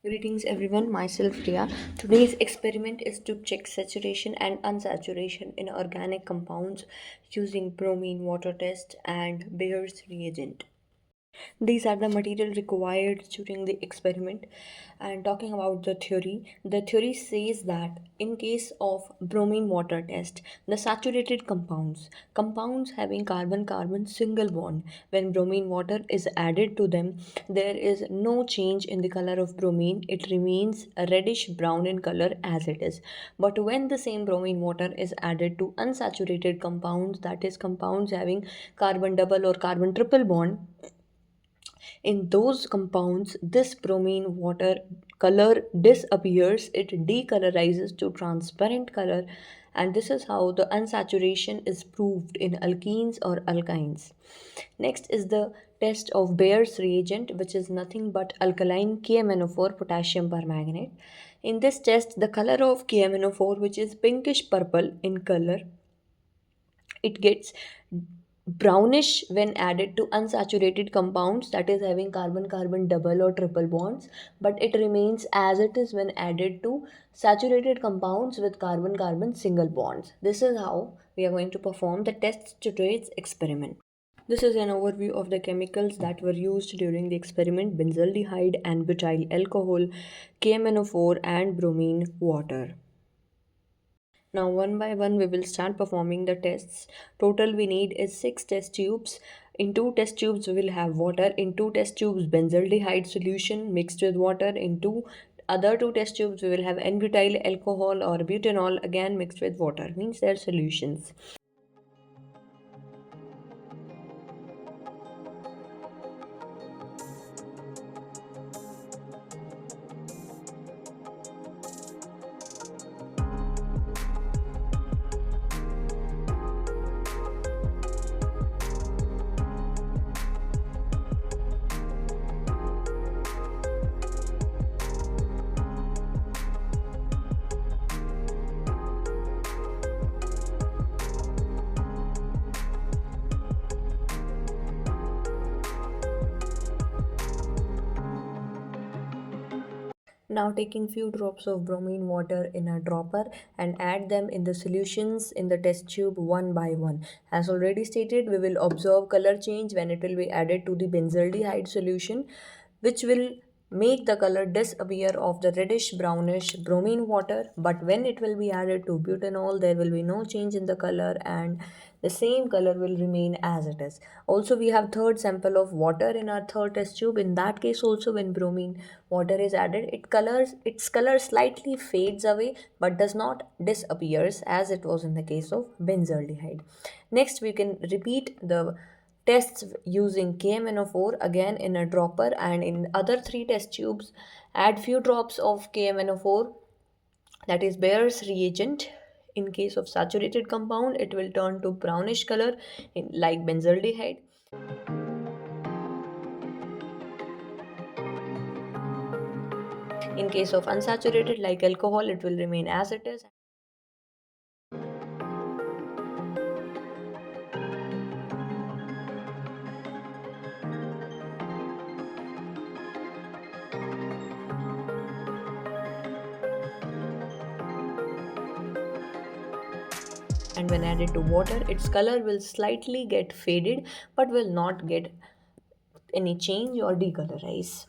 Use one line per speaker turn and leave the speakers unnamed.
Greetings everyone, myself Ria. Today's experiment is to check saturation and unsaturation in organic compounds using bromine water test and Beer's reagent. These are the material required during the experiment. And talking about the theory says that in case of bromine water test, the saturated compounds having carbon-carbon single bond, when bromine water is added to them, there is no change in the color of bromine. It remains reddish brown in color as it is. But when the same bromine water is added to unsaturated compounds, that is compounds having carbon double or carbon triple bond, in those compounds, this bromine water color disappears, it decolorizes to transparent color, and this is how the unsaturation is proved in alkenes or alkynes. Next is the test of Beer's reagent, which is nothing but alkaline KMnO4 potassium permanganate. In this test, the color of KMnO4, which is pinkish purple in color, it gets brownish when added to unsaturated compounds, that is having carbon carbon double or triple bonds, but it remains as it is when added to saturated compounds with carbon carbon single bonds. This is how we are going to perform the test today's experiment. This is an overview of the chemicals that were used during the experiment: benzaldehyde and butyl alcohol, KMnO4 and bromine water. Now, one by one, we will start performing the tests. Total we need is 6 test tubes. In 2 test tubes, we will have water. In 2 test tubes, benzaldehyde solution mixed with water. In other 2 test tubes, we will have N-butyl alcohol or butanol again mixed with water. Means they are solutions. Now taking few drops of bromine water in a dropper and add them in the solutions in the test tube one by one. As already stated, we will observe color change when it will be added to the benzaldehyde solution, which will make the color disappear of the reddish brownish bromine water, but when it will be added to butanol, there will be no change in the color and the same color will remain as it is. Also, we have third sample of water in our third test tube. In that case also, when bromine water is added, its color slightly fades away but does not disappears as it was in the case of benzaldehyde. Next, we can repeat the tests using KMnO4 again in a dropper, and in other 3 test tubes add few drops of KMnO4, that is Beer's reagent. In case of saturated compound, it will turn to brownish color like benzaldehyde. In case of unsaturated like alcohol, it will remain as it is. And when added to water, its color will slightly get faded but will not get any change or decolorize.